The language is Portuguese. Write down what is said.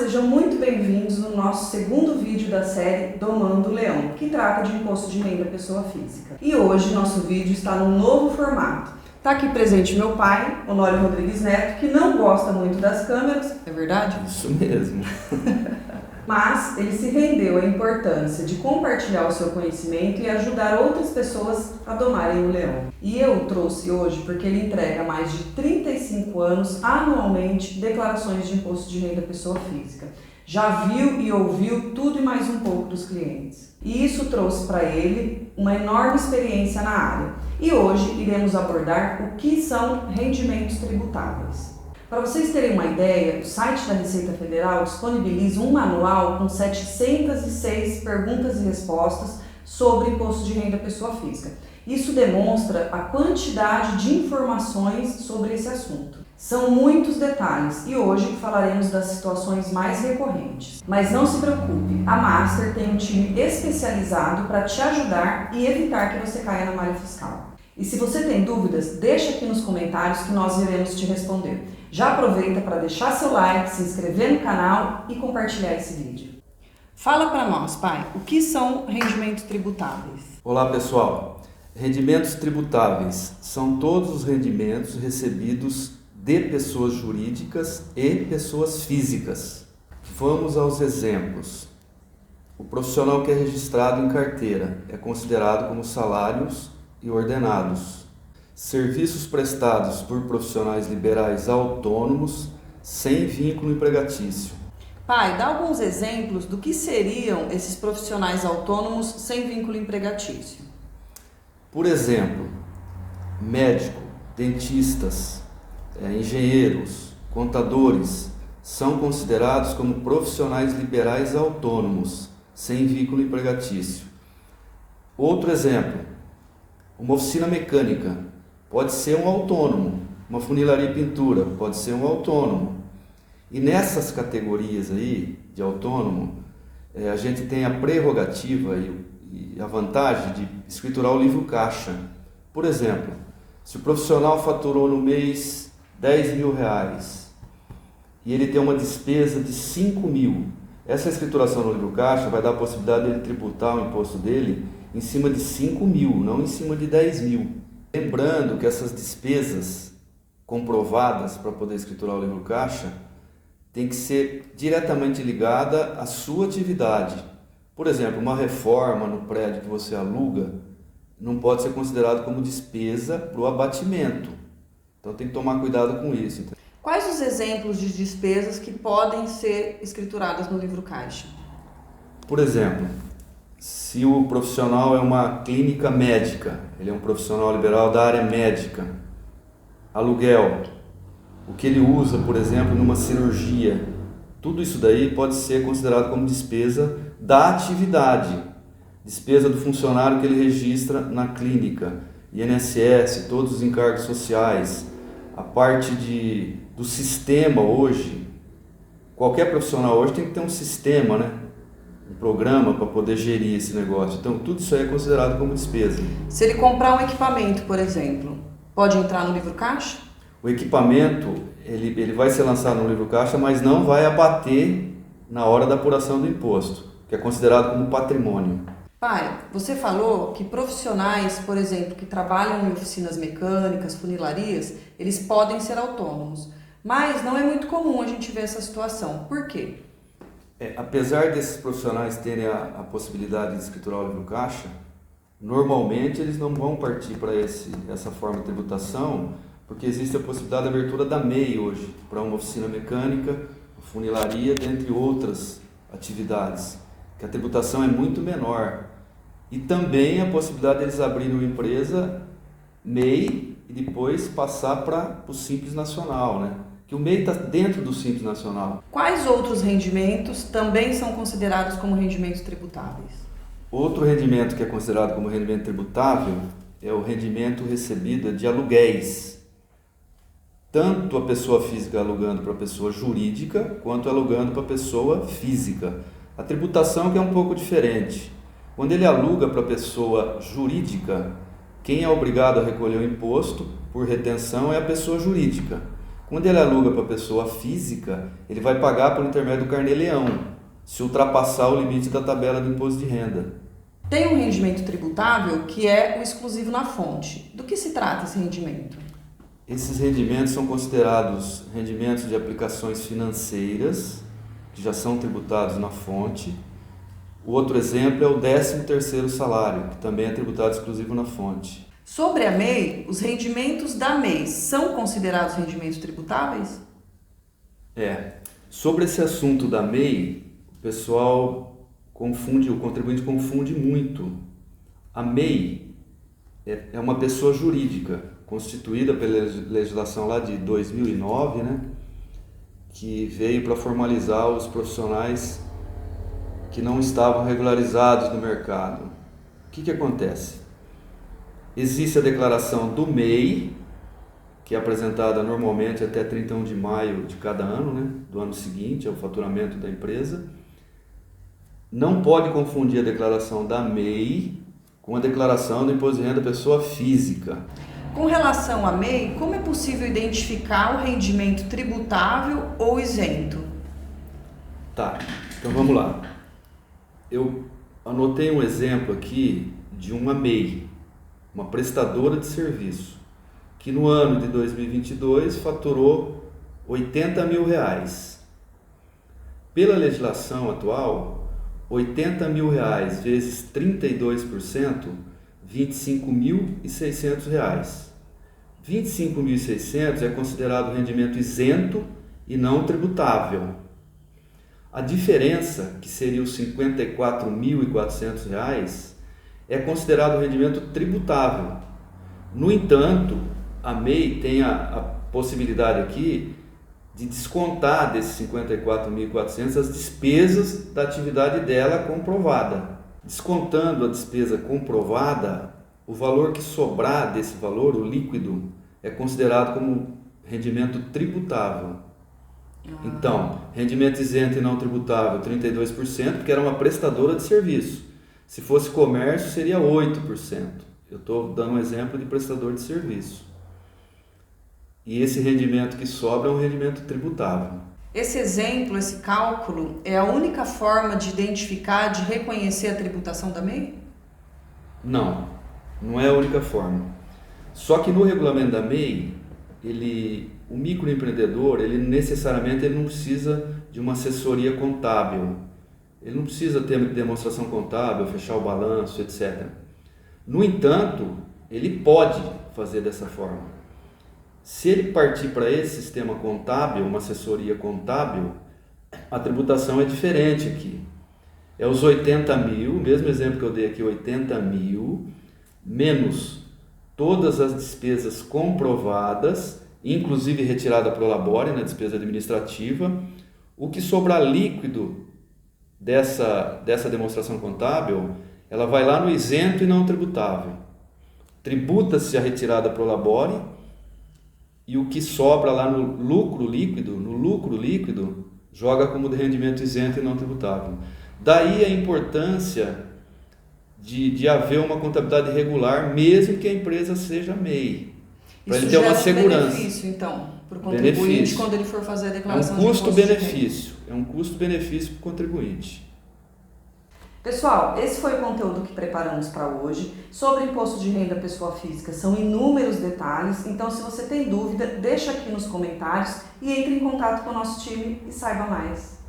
sejam muito bem-vindos no nosso segundo vídeo da série Domando o Leão, que trata de imposto de renda pessoa física. E hoje nosso vídeo está num novo formato. Está aqui presente meu pai, Honório Rodrigues Neto, que não gosta muito das câmeras, é verdade? Isso mesmo. Mas ele se rendeu à importância de compartilhar o seu conhecimento e ajudar outras pessoas a domarem o leão. E eu o trouxe hoje porque ele entrega há mais de 35 anos, anualmente, declarações de imposto de renda pessoa física. Já viu e ouviu tudo e mais um pouco dos clientes. E isso trouxe para ele uma enorme experiência na área. E hoje iremos abordar o que são rendimentos tributáveis. Para vocês terem uma ideia, o site da Receita Federal disponibiliza um manual com 706 perguntas e respostas sobre imposto de renda pessoa física. Isso demonstra a quantidade de informações sobre esse assunto. São muitos detalhes e hoje falaremos das situações mais recorrentes. Mas não se preocupe, a Master tem um time especializado para te ajudar e evitar que você caia na malha fiscal. E se você tem dúvidas, deixa aqui nos comentários que nós iremos te responder. Já aproveita para deixar seu like, se inscrever no canal e compartilhar esse vídeo. Fala para nós, pai, o que são rendimentos tributáveis? Olá, pessoal. Rendimentos tributáveis são todos os rendimentos recebidos de pessoas jurídicas e pessoas físicas. Vamos aos exemplos. O profissional que é registrado em carteira é considerado como salários e ordenados. Serviços prestados por profissionais liberais autônomos sem vínculo empregatício. Pai, dá alguns exemplos do que seriam esses profissionais autônomos sem vínculo empregatício. Por exemplo, médico, dentistas, engenheiros, contadores são considerados como profissionais liberais autônomos sem vínculo empregatício. Outro exemplo, uma oficina mecânica pode ser um autônomo, uma funilaria e pintura pode ser um autônomo. E nessas categorias aí de autônomo, a gente tem a prerrogativa e a vantagem de escriturar o livro caixa. Por exemplo, se o profissional faturou no mês R$10.000 e ele tem uma despesa de R$5.000, essa escrituração no livro caixa vai dar a possibilidade dele tributar o imposto dele em cima de R$5.000, não em cima de R$10.000. Lembrando que essas despesas comprovadas para poder escriturar o livro caixa tem que ser diretamente ligada à sua atividade. Por exemplo, uma reforma no prédio que você aluga não pode ser considerado como despesa para o abatimento. Então tem que tomar cuidado com isso. Quais os exemplos de despesas que podem ser escrituradas no livro caixa? Por exemplo, se o profissional é uma clínica médica, ele é um profissional liberal da área médica, aluguel, o que ele usa, por exemplo, numa cirurgia, tudo isso daí pode ser considerado como despesa da atividade, despesa do funcionário que ele registra na clínica, INSS, todos os encargos sociais, a parte do sistema hoje. Qualquer profissional hoje tem que ter um sistema, né? Um programa para poder gerir esse negócio. Então, tudo isso aí é considerado como despesa. Se ele comprar um equipamento, por exemplo, pode entrar no livro caixa? O equipamento, ele vai ser lançado no livro caixa, mas não vai abater na hora da apuração do imposto, que é considerado como patrimônio. Pai, você falou que profissionais, por exemplo, que trabalham em oficinas mecânicas, funilarias, eles podem ser autônomos. Mas não é muito comum a gente ver essa situação. Por quê? Apesar desses profissionais terem a possibilidade de escriturar o livro caixa, normalmente eles não vão partir para essa forma de tributação, porque existe a possibilidade de abertura da MEI hoje, para uma oficina mecânica, funilaria, dentre outras atividades, que a tributação é muito menor. E também a possibilidade de eles abrirem uma empresa MEI e depois passar para o Simples Nacional, né? Que o MEI está dentro do Simples Nacional. Quais outros rendimentos também são considerados como rendimentos tributáveis? Outro rendimento que é considerado como rendimento tributável é o rendimento recebido de aluguéis. Tanto a pessoa física alugando para a pessoa jurídica, quanto alugando para a pessoa física. A tributação que é um pouco diferente. Quando ele aluga para a pessoa jurídica, quem é obrigado a recolher o imposto por retenção é a pessoa jurídica. Quando ele aluga para pessoa física, ele vai pagar por intermédio do Carnê-Leão, se ultrapassar o limite da tabela do imposto de renda. Tem um rendimento tributável que é o exclusivo na fonte. Do que se trata esse rendimento? Esses rendimentos são considerados rendimentos de aplicações financeiras, que já são tributados na fonte. O outro exemplo é o 13º salário, que também é tributado exclusivo na fonte. Sobre a MEI, os rendimentos da MEI são considerados rendimentos tributáveis? Sobre esse assunto da MEI, o pessoal confunde, o contribuinte confunde muito. A MEI é uma pessoa jurídica, constituída pela legislação lá de 2009, né, que veio para formalizar os profissionais que não estavam regularizados no mercado. O que acontece? Existe a declaração do MEI, que é apresentada normalmente até 31 de maio de cada ano, né, do ano seguinte, ao faturamento da empresa. Não pode confundir a declaração da MEI com a declaração do imposto de renda da pessoa física. Com relação à MEI, como é possível identificar o rendimento tributável ou isento? Tá, então vamos lá. Eu anotei um exemplo aqui de uma MEI, uma prestadora de serviço, que no ano de 2022 faturou R$80 mil. Pela legislação atual, R$80 mil vezes 32%, R$ 25.600. R$ 25.600 é considerado rendimento isento e não tributável. A diferença, que seria os R$ 54.400, é considerado rendimento tributável. No entanto, a MEI tem a possibilidade aqui de descontar desses R$ 54.400 as despesas da atividade dela comprovada. Descontando a despesa comprovada, o valor que sobrar desse valor, o líquido, é considerado como rendimento tributável. Então, rendimento isento e não tributável, 32%, porque era uma prestadora de serviço. Se fosse comércio, seria 8%. Eu estou dando um exemplo de prestador de serviço. E esse rendimento que sobra é um rendimento tributável. Esse exemplo, esse cálculo, é a única forma de identificar, de reconhecer a tributação da MEI? Não, não é a única forma. Só que no regulamento da MEI, o microempreendedor, ele necessariamente não precisa de uma assessoria contábil. Ele não precisa ter demonstração contábil, fechar o balanço, etc. No entanto, ele pode fazer dessa forma. Se ele partir para esse sistema contábil, uma assessoria contábil, a tributação é diferente aqui. É os 80 mil, mesmo exemplo que eu dei aqui, 80 mil, menos todas as despesas comprovadas, inclusive retirada pro labore, na despesa administrativa. O que sobrar líquido dessa demonstração contábil, ela vai lá no isento e não tributável. Tributa-se a retirada pro labore, e o que sobra lá no lucro líquido, joga como de rendimento isento e não tributável. Daí a importância de haver uma contabilidade regular, mesmo que a empresa seja MEI, para ele ter uma segurança. Benefício, então, para o contribuinte quando ele for fazer a declaração de imposto de renda. É um custo-benefício para o contribuinte. Pessoal, esse foi o conteúdo que preparamos para hoje. Sobre imposto de renda pessoa física, são inúmeros detalhes, então se você tem dúvida, deixa aqui nos comentários e entre em contato com o nosso time e saiba mais.